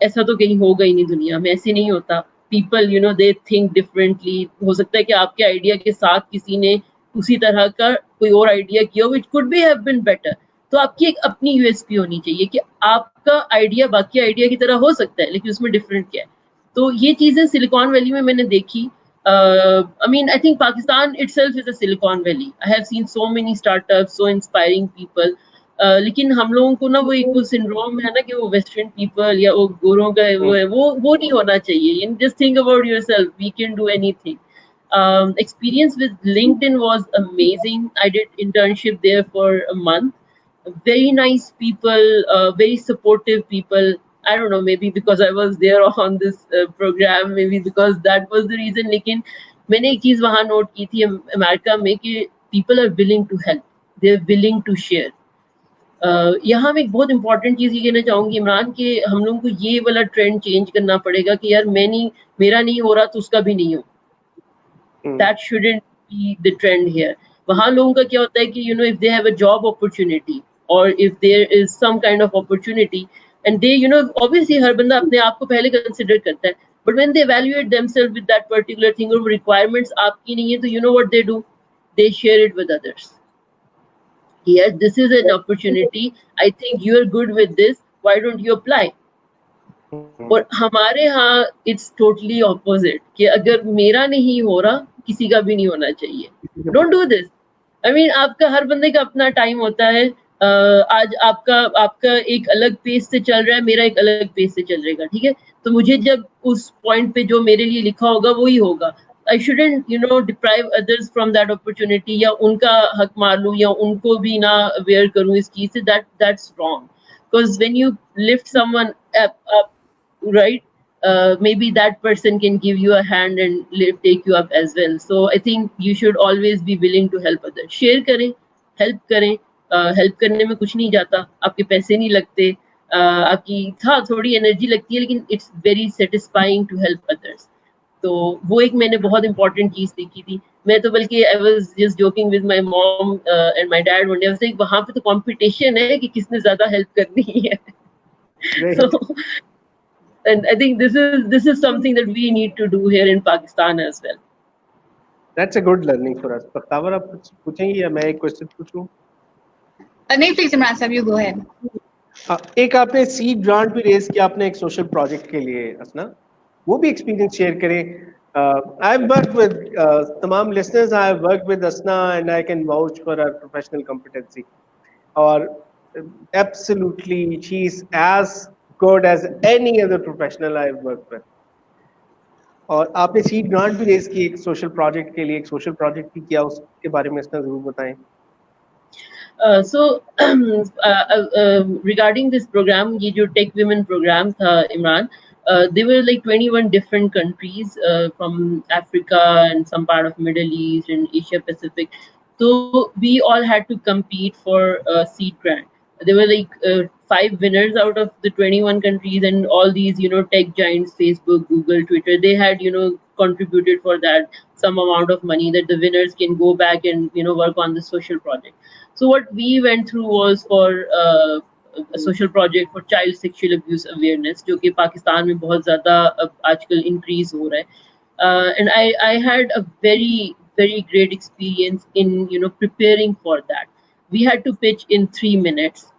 ऐसा तो कहीं होगा ही नहीं दुनिया में, ऐसे नहीं होता. People they think differently. हो सकता है कि आपके आइडिया के साथ किसी ने उसी तरह का कोई और आइडिया किया which could be have been better. तो आपकी एक अपनी यूएसपी होनी चाहिए कि आपका आइडिया बाकी आइडिया की तरह हो सकता है लेकिन उसमें डिफरेंट क्या है. तो ये चीजें सिलिकॉन वैली में मैंने देखी. I mean, I think Pakistan itself is a Silicon Valley. I have seen so many startups, so inspiring people. लेकिन हम लोगों को ना वो एक वो सिंड्रोम है ना कि वो वेस्टर्न पीपल या वो गोरों का वो है, वो नहीं होना चाहिए. Just think about yourself. We can do anything. Experience with LinkedIn was amazing. I did internship there for a month. Very nice people, very supportive people. I don't know, maybe because I was there on this program, maybe because that was the reason. लेकिन मैंने एक चीज वहाँ note की थी America में कि people are willing to help, they're willing to share. यहाँ मैं एक बहुत इंपॉर्टेंट चीज ये कहना चाहूंगी इमरान कि हम लोगों को ये वाला ट्रेंड चेंज करना पड़ेगा कि यार मेरा नहीं हो रहा तो उसका भी नहीं हो. That shouldn't be the trend here. वहाँ लोगों का क्या होता है कि if they have a job opportunity or if there is some kind of opportunity and they obviously हर बंदा अपने आप को पहले consider करता है, but when they evaluate themselves with that particular thing और requirements आपकी नहीं है तो what they do, they share it with others. Yes, this is an opportunity. I think you are good with this. Why don't you apply? और हमारे यहाँ it's totally opposite कि अगर मेरा नहीं हो रहा किसी का भी नहीं होना चाहिए. Don't do this. I mean, आपका हर बंदे का अपना टाइम होता है. आज आपका एक अलग पेस से चल रहा है, मेरा एक अलग पेस से चल रहेगा, ठीक है. तो मुझे जब उस पॉइंट पे जो मेरे लिए लिखा होगा वही होगा. I shouldn't deprive others from that opportunity या उनका हक मार लूं या उनको भी ना अवेयर करूं इस चीज से. That's wrong. Because when you lift someone up, right, maybe that person can give you a hand and take you up as well. So I think you should always be willing to help others. Share करें, help करें. Help करने में कुछ नहीं जाता, आपके पैसे नहीं लगते, आपकी थोड़ी एनर्जी लगती है, लेकिन it's very satisfying to help others. तो वो एक मैंने बहुत इंपॉर्टेंट चीज देखी थी. मैं तो बल्कि I was just joking with my mom and my dad one day. I was like, वहाँ पे तो कंपटीशन है कि किसने ज्यादा हेल्प करनी है. So, and I think this is something that we need to do here in Pakistan as well. That's a good learning for us. Bakhtawer, आप कुछ पूछेंगी या मैं एक क्वेश्चन पूछूं? नहीं, प्लीज इमरान साहब, you go ahead. एक आपने सीड ग्रांट भी रेज किया आपने एक सोशल प्रोजेक्ट के लिए, असना, वो भी एक्सपीरियंस शेयर करें. आई हैव वर्कड विद तमाम listeners, I have worked with Asna and I can vouch for her professional competency. और absolutely she is as good as any other professional I have worked with. और आपने seed grant भी raise की एक social project के लिए, एक social project भी किया, उसके बारे में असना जरूर बताएं. So regarding this program, ये जो Tech Women program था Imran, there were like 21 different countries from Africa and some part of Middle East and Asia Pacific. So we all had to compete for a seed grant. There were like 5 winners out of the 21 countries, and all these tech giants, Facebook, Google, Twitter, they had contributed for that some amount of money that the winners can go back and work on the social project. So what we went through was for a social project for child sexual abuse awareness, जो कि पाकिस्तान में बहुत ज़्यादा आजकल increase हो रहा है. And I had a very great experience in preparing for that. We had to pitch in 3 minutes.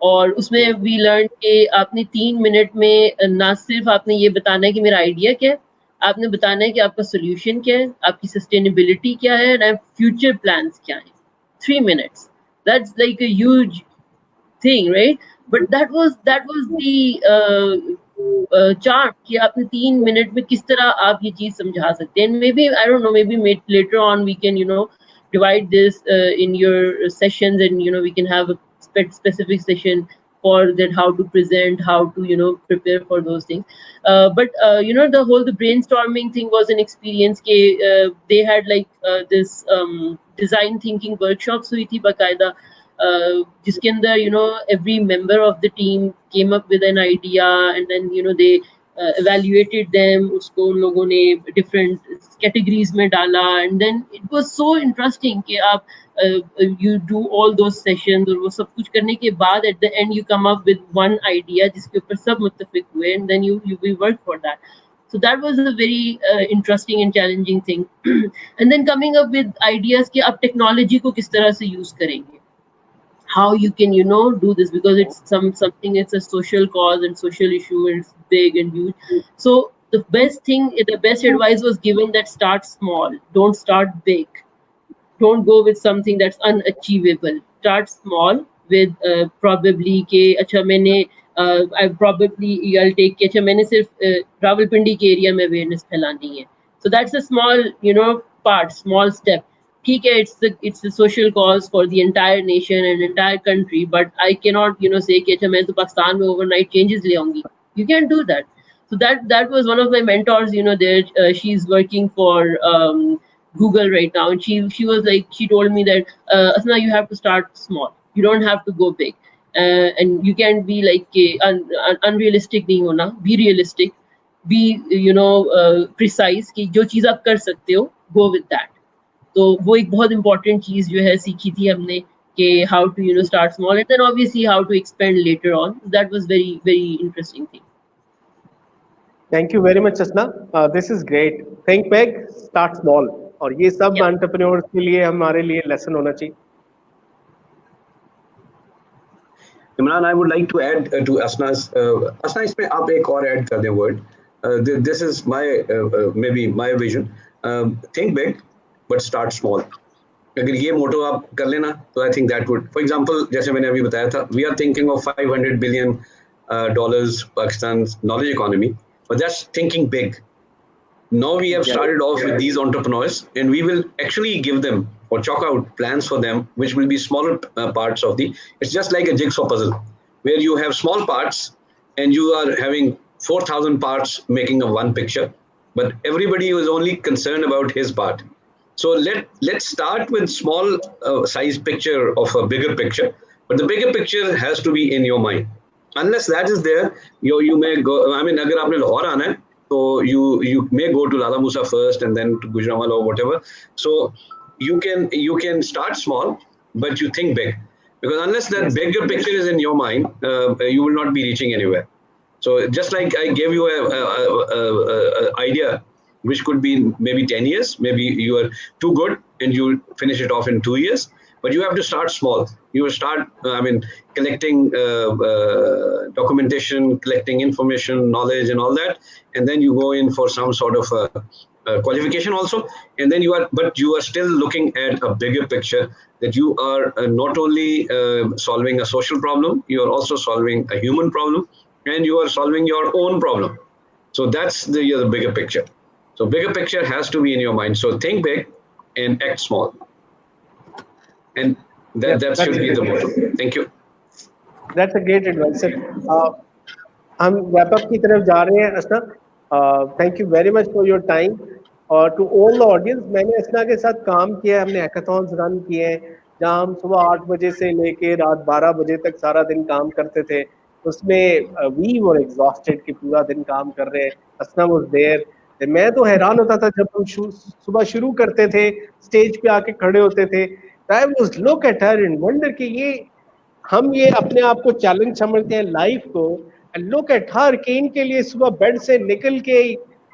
और उसमें we learned कि आपने 3 मिनट में ना सिर्फ आपने ये बताना है कि मेरा आइडिया क्या है, आपने बताना है कि आपका सोल्यूशन क्या है, आपकी सस्टेनेबिलिटी क्या है, और फ्यूचर प्लान्स क्या हैं. 3 minutes. That's like a huge thing, right? But that was the charm कि आपने 3 मिनट में किस तरह आप ये चीज समझा सकते हैं. And maybe I don't know, maybe later on we can divide this in your sessions, and we can have a specific session for that, how to present, how to prepare for those things. But the brainstorming thing was an experience. They had like this design thinking workshops हुई थी बाकायदा, जिसके अंदर every member of the team came up with an idea, and then they evaluated them. उसको उन लोगों ने different categories में डाला, and then it was so interesting कि आप you do all those sessions और वो सब कुछ करने के बाद at the end you come up with one idea जिसके ऊपर सब मुत्तफिक हुए, and then you work for that. So that was a very interesting and challenging thing. And then coming up with ideas कि आप technology को किस तरह से use करेंगे, how you can do this, because it's something, it's a social cause and social issue, and it's big and huge. So the best advice was given that start small, don't start big. Don't go with something that's unachievable. Start small with probably के अच्छा मैंने I'll take के अच्छा मैंने सिर्फ रावलपिंडी के area में awareness फैलानी है. So that's a small part, small step. ठीक है, it's a social cause for the entire nation and entire country, but I cannot say कि अच्छा मैं तो पाकिस्तान में overnight changes ले आऊंगी. You can't do that. So that was one of my mentors. There she's working for Google right now, and she was like, she told me that Asna, you have to start small. You don't have to go big, and you can't be like unrealistic नहीं होना. Be realistic, be precise कि जो चीज़ आप कर सकते हो, go with that. तो वो एक बहुत important चीज़ जो है सीखी थी हमने कि how to start small, and then obviously how to expand later on. That was very very interesting thing. Thank you very much, Asna. This is great. Think big, start small. और ये सब entrepreneurs के लिए हमारे लिए lesson होना चाहिए. Imran, I would like to add to Asna's. Asna, इसमें आप एक और add कर दें word. This is maybe my vision. Think big, but start small. अगर ये मोटो आप कर लेना, तो I think that would. For example, जैसे मैंने अभी बताया था, we are thinking of $500 billion Pakistan's knowledge economy, but that's thinking big. Now we have started off with these entrepreneurs, and we will actually give them or chalk out plans for them, which will be smaller parts of the. It's just like a jigsaw puzzle, where you have small parts, and you are having 4,000 parts making a one picture, but everybody is only concerned about his part. So let's start with small size picture of a bigger picture, but the bigger picture has to be in your mind. Unless that is there, you may go. I mean, अगर आपने लाहौर आना है, so you may go to Lala Musa first and then to Gujranwala or whatever. So you can start small, but you think big, because unless that bigger picture is in your mind, you will not be reaching anywhere. So just like I gave you a idea, which could be maybe 10 years, maybe you are too good and you finish it off in 2 years. But you have to start small. You will start, collecting documentation, collecting information, knowledge, and all that, and then you go in for some sort of qualification also. And then you are still looking at a bigger picture, that you are not only solving a social problem, you are also solving a human problem, and you are solving your own problem. So that's the bigger picture. So bigger picture has to be in your mind. So think big and act small. And that should be the motto. Thank you. That's a great advice, sir. हम wrap up की तरफ जा रहे हैं, असना. Thank you very much for your time. और to all the audience, मैंने असना के साथ काम किया है, हमने hackathons run किए हैं, जहाँ हम सुबह 8 बजे से लेके रात 12 बजे तक सारा दिन काम करते थे. उसमें we were exhausted कि पूरा दिन काम कर रहे हैं. असना was there. मैं तो हैरान होता था जब हम सुबह शुरू करते थे, स्टेज पे आके खड़े होते थे. I was look at her and wonder कि हम ये अपने आप को चैलेंज समझते हैं लाइफ को, and look at her कि इनके लिए सुबह बेड से निकल के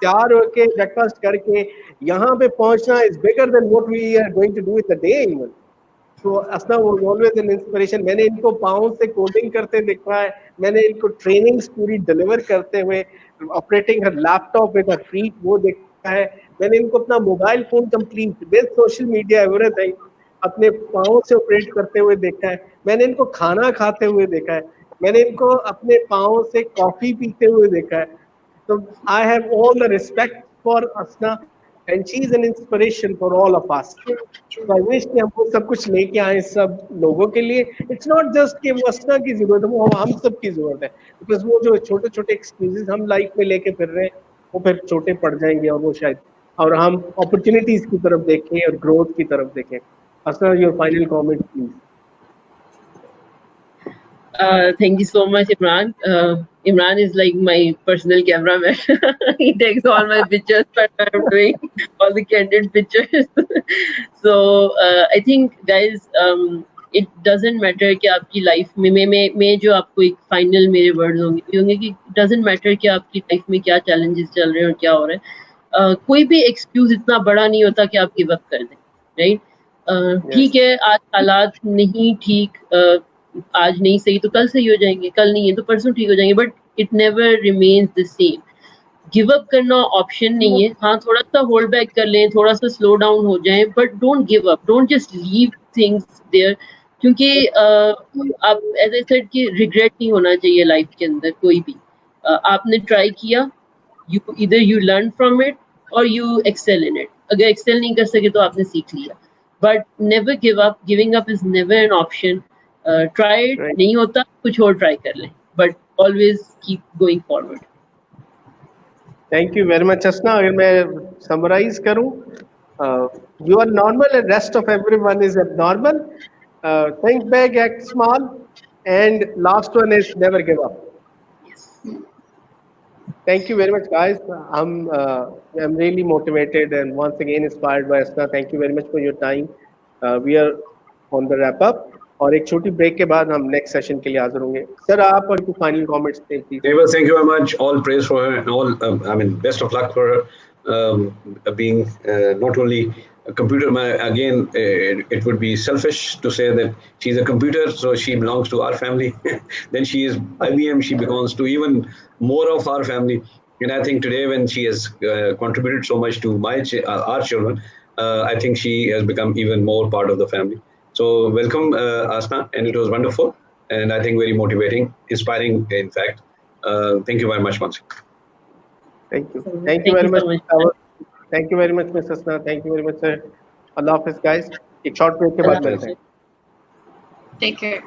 तैयार होके ब्रेकफास्ट करके यहाँ पे पहुंचना is bigger than what we are going to do in the day even. So Asna was always an inspiration. मैंने इनको पाँव से कोडिंग करते देखा है, मैंने इनको ट्रेनिंग्स पूरी डिलीवर करते हुए operating her laptop with her feet वो देखा है, मैंने इनको अपना mobile phone complete with social media everything अपने पाँव से ऑपरेट करते हुए देखा है, मैंने इनको खाना खाते हुए देखा है, मैंने इनको अपने पाँव से कॉफी पीते हुए देखा है. तो I have all the respect for असना and she is an inspiration for all of us. So I wish कि हम वो सब कुछ लेके आए सब लोगों के लिए. It's not just कि वो असना की जरूरत है, वो हम सब की जरूरत है, because वो जो छोटे छोटे एक्सक्यूजेस हम लाइफ में लेके फिर रहे हैं वो फिर छोटे पड़ जाएंगे, और वो शायद और हम अपॉर्चुनिटीज की तरफ देखें और ग्रोथ की तरफ देखें. असना, your final comment please. Thank you so much, Imran. Imran is like my personal cameraman. He takes all my pictures when I'm doing all the candid pictures. So I think, guys, it doesn't matter कि आपकी life में जो आपको एक final मेरे words होंगे कि it doesn't matter कि आपकी लाइफ में क्या challenges चल रहे हैं और क्या हो रहा है. कोई भी एक्सक्यूज इतना बड़ा नहीं होता कि आप गिव अप कर दें, राइट? ठीक है, आज हालात नहीं ठीक, आज नहीं सही तो कल सही हो जाएंगे, कल नहीं है तो परसों ठीक हो जाएंगे, but it never remains the same. Give up करना ऑप्शन नहीं है. हाँ, थोड़ा सा होल्ड बैक कर लें, थोड़ा सा स्लो डाउन हो जाएं, but don't give up, don't just leave things there, क्योंकि आप एज आई सेड कि रिग्रेट नहीं होना चाहिए लाइफ के अंदर कोई भी. आपने ट्राई किया, you either you learn from it or you excel in it. अगर excel नहीं कर सके तो आपने सीख लिया. But never give up. Giving up is never an option. Try it. Right. नहीं होता कुछ और try कर लें. But always keep going forward. Thank you very much, Asna. अगर मैं summarize करूं, you are normal and rest of everyone is abnormal. Think big, act small, and last one is never give up. Thank you very much, guys. I'm really motivated and once again inspired by Asna. Thank you very much for your time. We are on the wrap up. और एक छोटी break के बाद हम next session के लिए हाजिर होंगे. सर आप और कुछ फाइनल कमेंट्स दें please. Deval, thank you very much. All praise for her and all. I mean, best of luck for her being not only a computer. Again, it would be selfish to say that she's a computer, so she belongs to our family. Then she is IBM. She belongs to even more of our family. And I think today, when she has contributed so much to our children, I think she has become even more part of the family. So welcome, Asna, and it was wonderful, and I think very motivating, inspiring, in fact. Thank you very much, once. Thank you. Thank you very much. Thank you very much, Ms. Asna. Thank you very much, sir. Allah Hafiz, guys. एक short break के बाद मिलते हैं. Take care.